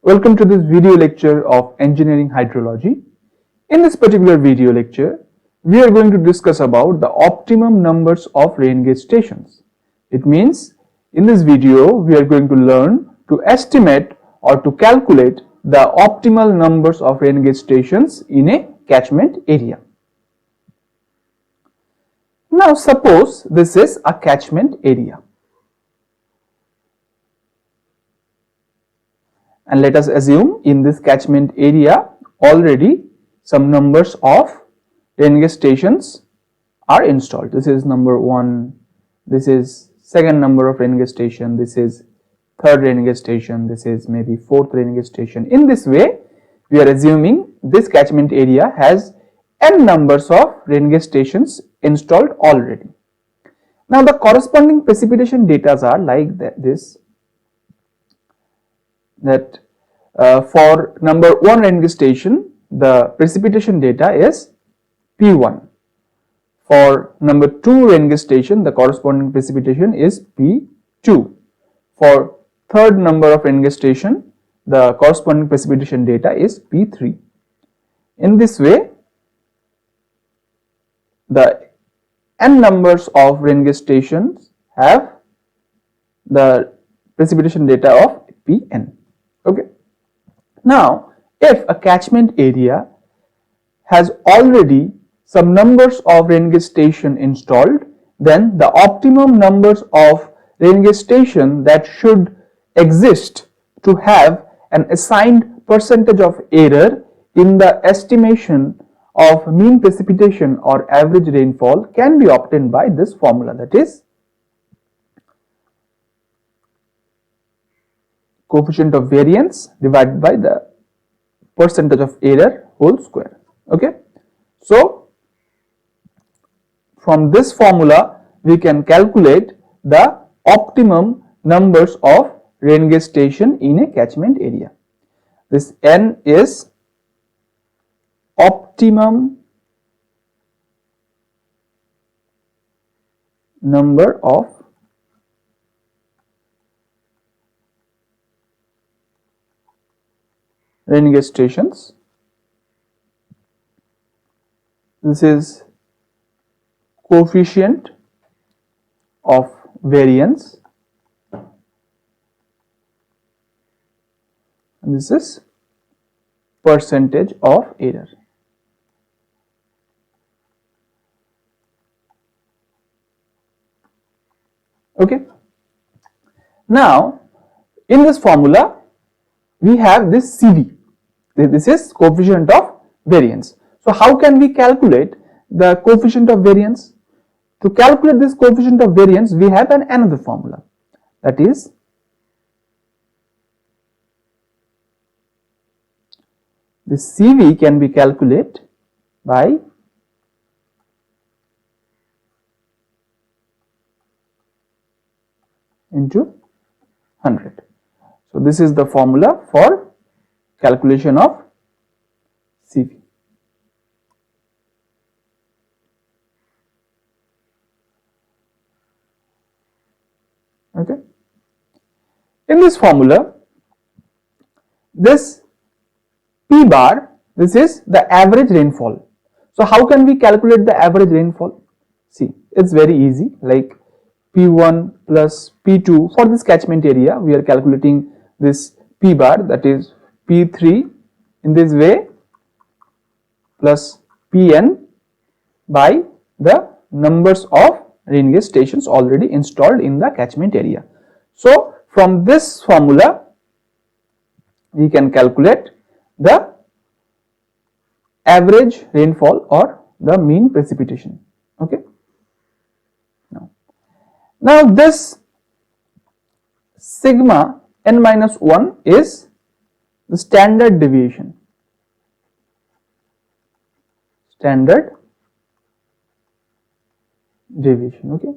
Welcome to this video lecture of engineering hydrology. In this particular video lecture, we are going to discuss about the optimum numbers of rain gauge stations. It means in this video, we are going to learn to estimate or to calculate the optimal numbers of rain gauge stations in a catchment area. Now suppose this is a catchment area. And let us assume in this catchment area already some numbers of rain gauge stations are installed. This is number 1, this is second number of rain gauge station, this is third rain gauge station, this is maybe fourth rain gauge station. In this way, we are assuming this catchment area has n numbers of rain gauge stations installed already. Now the corresponding precipitation data are like this. That for number 1 rain gauge station, the precipitation data is P1. For number 2 rain gauge station, the corresponding precipitation is P2. For third number of rain gauge station, the corresponding precipitation data is P3. In this way, the n numbers of rain gauge stations have the precipitation data of Pn. Okay. Now, if a catchment area has already some numbers of rain gauge station installed, then the optimum numbers of rain gauge station that should exist to have an assigned percentage of error in the estimation of mean precipitation or average rainfall can be obtained by this formula, that is coefficient of variance divided by the percentage of error whole square. Okay. So from this formula we can calculate the optimum numbers of rain gauge station in a catchment area. This n is optimum number of rain gauge stations. This is coefficient of variance and this is percentage of error. Okay. Now in this formula we have this CV. This is coefficient of variance. So how can we calculate the coefficient of variance? To calculate this coefficient of variance, we have another formula, that is this CV can be calculated by into 100. So this is the formula for calculation of CV. Okay. In this formula, this P bar, this is the average rainfall. So how can we calculate the average rainfall? See, it's very easy, like P1 plus P2 for this catchment area, we are calculating this P bar, that is P3 in this way plus Pn by the numbers of rain gauge stations already installed in the catchment area. So from this formula we can calculate the average rainfall or the mean precipitation. Okay. Now this sigma n minus 1 is the standard deviation. Standard deviation. Okay.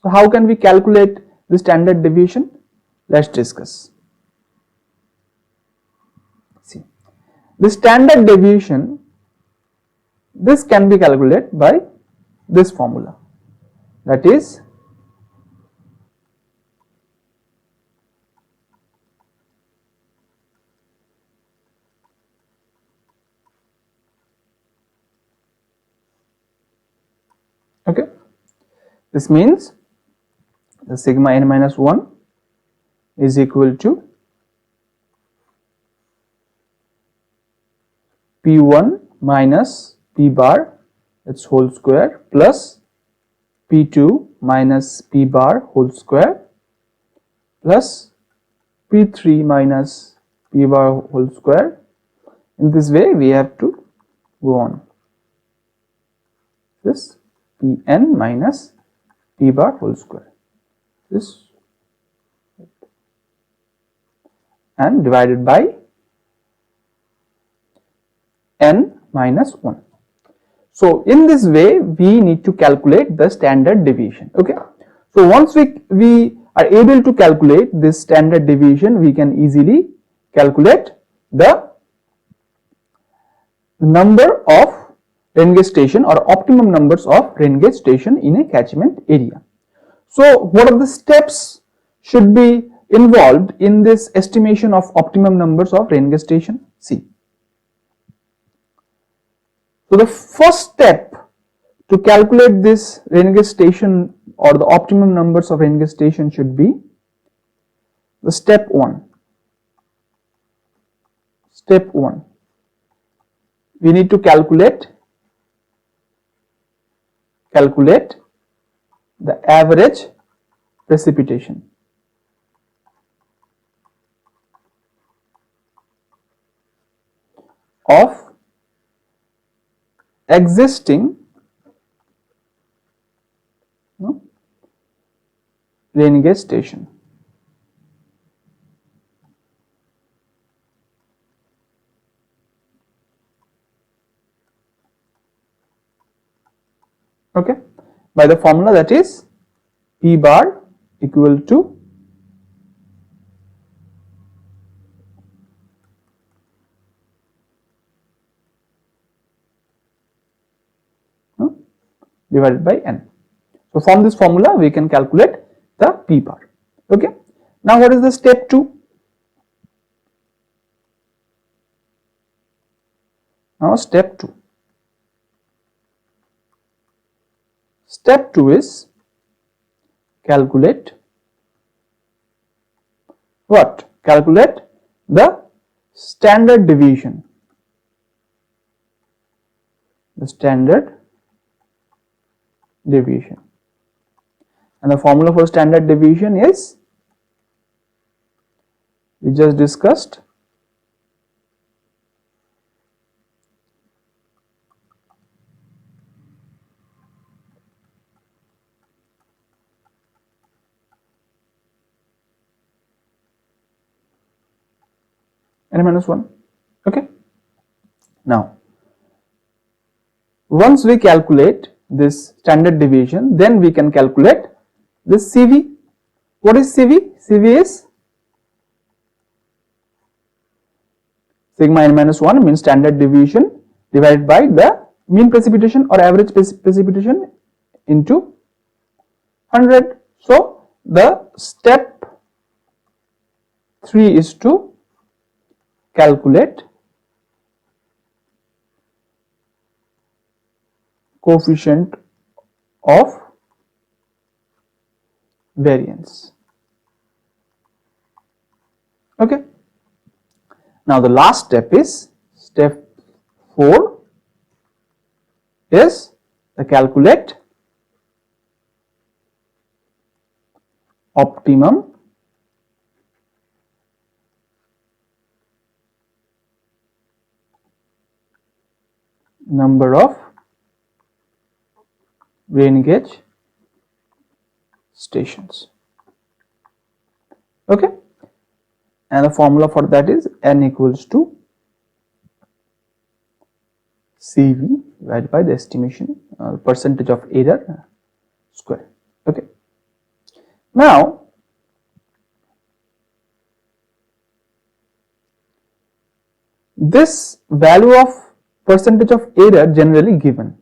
So how can we calculate the standard deviation? Let's discuss. See, the standard deviation, this can be calculated by this formula, that is Okay, this means the sigma n minus 1 is equal to P1 minus P bar, its whole square, plus P2 minus P bar whole square, plus P3 minus P bar whole square. In this way we have to go on. This Pn minus P bar whole square, this, and divided by n minus 1. So in this way we need to calculate the standard deviation. Okay, so once we are able to calculate this standard deviation, we can easily calculate the number of rain gauge station or optimum numbers of rain gauge station in a catchment area. So what are the steps should be involved in this estimation of optimum numbers of rain gauge station? See, so the first step to calculate this rain gauge station or the optimum numbers of rain gauge station should be the step 1. Step 1, we need to calculate the average precipitation. Of existing rain gauge station. Okay, by the formula that is P bar equal to divided by n. So from this formula we can calculate the P bar. Okay, now what is the step 2? Now step 2. Step 2 is calculate what? Calculate the standard deviation. The standard deviation. And the formula for standard deviation is, we just discussed, n minus 1. Okay, now once we calculate this standard deviation, then we can calculate this CV. What is CV? CV is sigma n minus 1 means standard deviation divided by the mean precipitation or average precipitation into 100. So the step 3 is to calculate coefficient of variance. Okay, now the last step is step 4 is the calculate optimum number of rain gauge stations. Okay, and the formula for that is n equals to CV divided by the estimation percentage of error square. Okay, now this value of percentage of error generally given,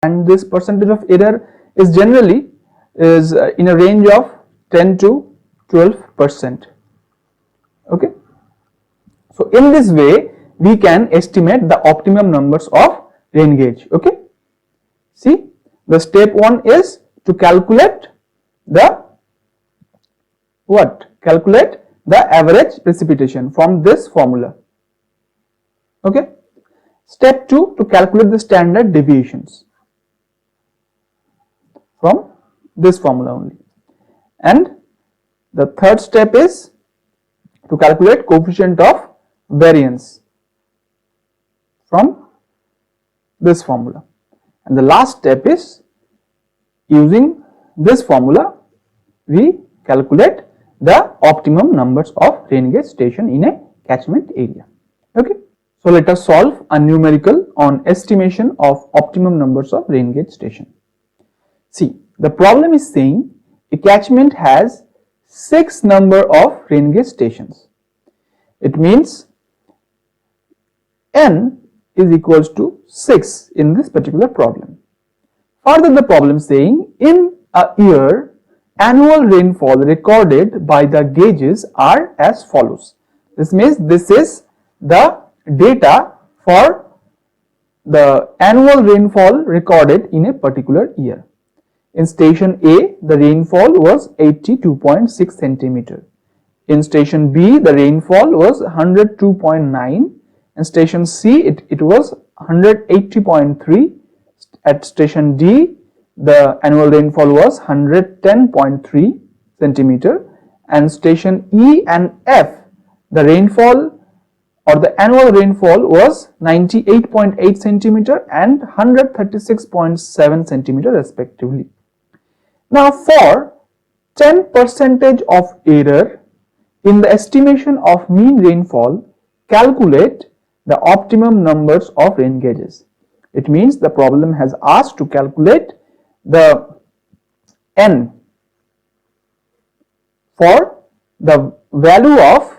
and this percentage of error is generally in a range of 10 to 12%. Okay, so in this way we can estimate the optimum numbers of rain gauge. Okay, See, the step 1 is to calculate the what? Calculate the average precipitation from this formula. Okay. Step 2, to calculate the standard deviations from this formula only. And the third step is to calculate coefficient of variance from this formula. And the last step is, using this formula, we calculate the optimum numbers of rain gauge station in a catchment area. Okay. So let us solve a numerical on estimation of optimum numbers of rain gauge station. See, the problem is saying a catchment has 6 number of rain gauge stations. It means n is equals to 6 in this particular problem. Further, the problem saying in a year, annual rainfall recorded by the gauges are as follows. This means this is the data for the annual rainfall recorded in a particular year. In station A, the rainfall was 82.6 centimeter. In station B, the rainfall was 102.9. In station C, it was 180.3. At station D, the annual rainfall was 110.3 centimeter. And station E and F, the rainfall or the annual rainfall was 98.8 centimeter and 136.7 centimeter respectively. Now for 10% of error in the estimation of mean rainfall, calculate the optimum numbers of rain gauges. It means the problem has asked to calculate the n for the value of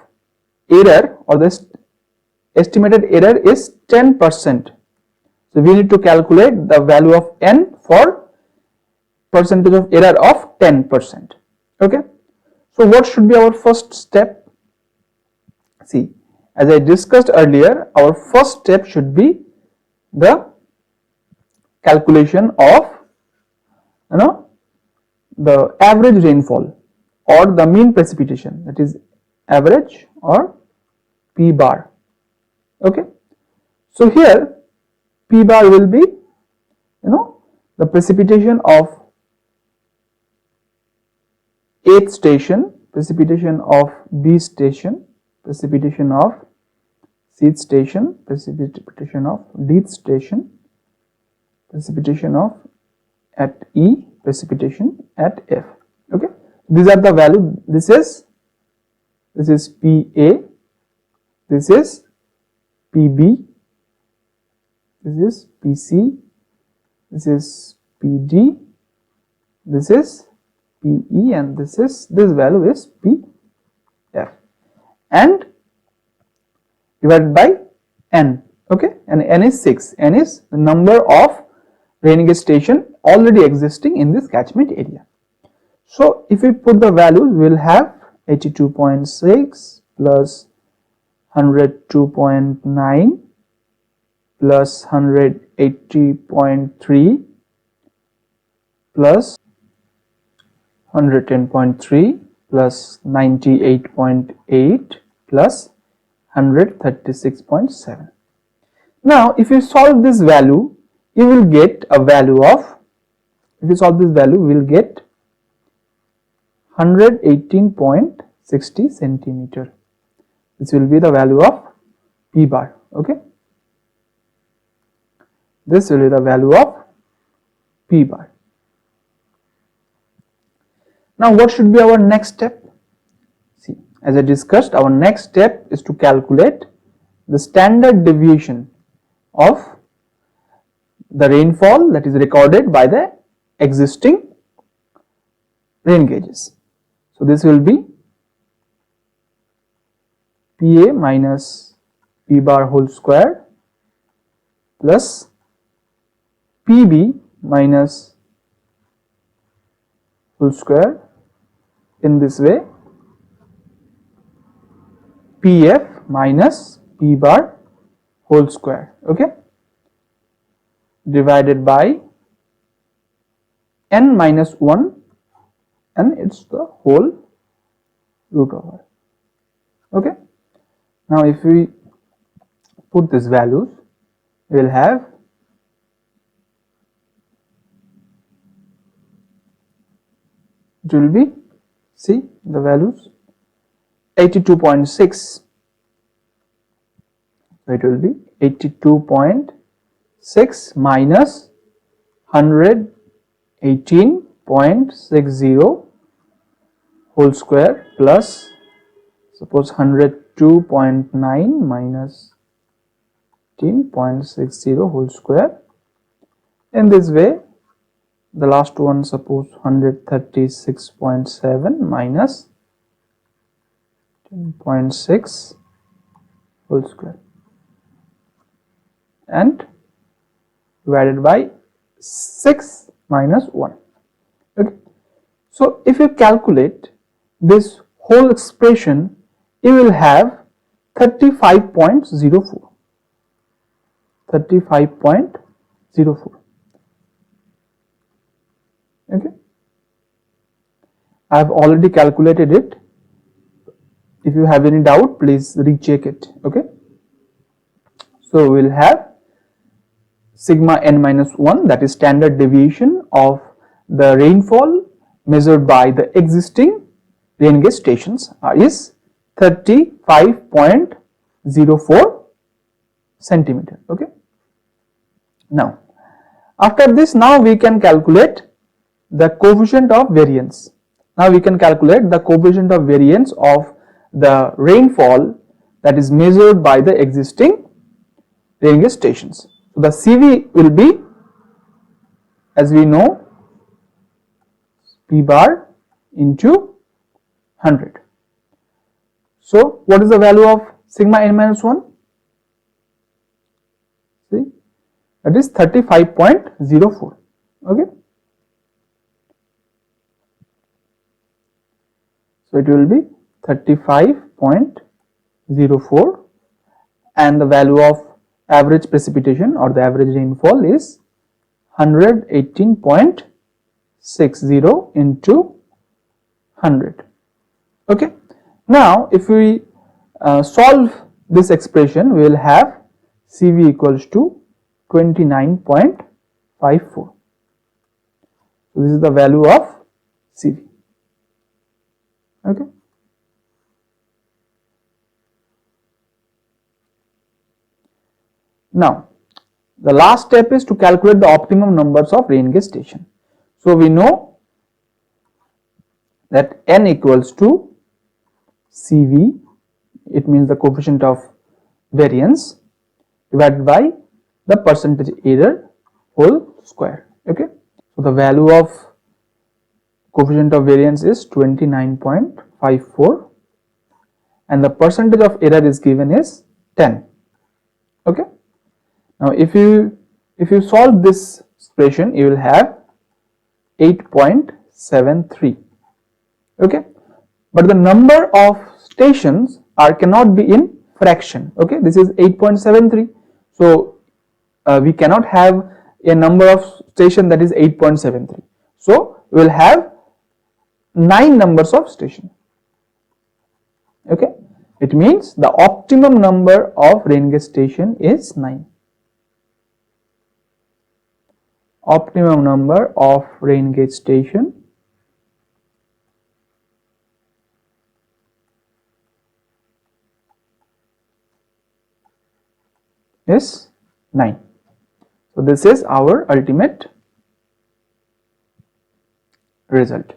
error, or the estimated error is 10%. So we need to calculate the value of n for percentage of error of 10%. Okay. So what should be our first step? See, as I discussed earlier, our first step should be the calculation of the average rainfall or the mean precipitation, that is average or P bar. Okay. So here P bar will be the precipitation of 8th station, precipitation of B station, precipitation of C station, precipitation of D station, precipitation of at E, precipitation at F. Okay. These are the value. This is PA, this is PB, this is PC, this is PD, this is PE, and this value is PF, and divided by n. Okay, and n is 6. N is the number of rain gauge station already existing in this catchment area. So if we put the values, we will have 82.6 plus 102.9 plus 180.3 plus 110.3 plus 98.8 plus 136.7. Now if you solve this value, you will get a value of, if you solve this value, we will get 118.60 centimeter. This will be the value of P bar. Okay, this will be the value of P bar. Now what should be our next step? See, as I discussed, our next step is to calculate the standard deviation of the rainfall that is recorded by the existing rain gauges. So this will be PA minus P bar whole square plus PB minus whole square, in this way PF minus P bar whole square. Okay, divided by n minus 1 and it's the whole root over. Okay. Now if we put these values, we will have it will be, see the values, 82.6. So it will be 82.6 minus 118.60 whole square plus suppose 102.9 minus 18.60 whole square. In this way, the last one, suppose 136.7 minus 10.6 whole square and divided by 6 minus 1. Okay. So if you calculate this whole expression, you will have 35.04. 35.04. Okay. I have already calculated it. If you have any doubt, please recheck it. Okay. So we will have sigma n minus 1, that is standard deviation of the rainfall measured by the existing rain gauge stations, is 35.04 centimeter. Okay. Now after this, now we can calculate the coefficient of variance. Now we can calculate the coefficient of variance of the rainfall that is measured by the existing rain gauge stations. So the CV will be, as we know, P bar into 100. So what is the value of sigma n minus 1? See, that is 35.04. Okay. So it will be 35.04 and the value of average precipitation or the average rainfall is 118.60 into 100. Okay. Now if we solve this expression, we will have CV equals to 29.54. So this is the value of CV. Okay. Now the last step is to calculate the optimum numbers of rain gauge station. So we know that n equals to CV, it means the coefficient of variance, divided by the percentage error whole square. Okay. So the value of coefficient of variance is 29.54 and the percentage of error is given is 10. Okay. Now if you solve this expression, you will have 8.73. Okay. But the number of stations cannot be in fraction. Okay. This is 8.73. So we cannot have a number of station that is 8.73. So we will have 9 numbers of station. Okay. It means the optimum number of rain gauge station is 9. Optimum number of rain gauge station is 9. So this is our ultimate result.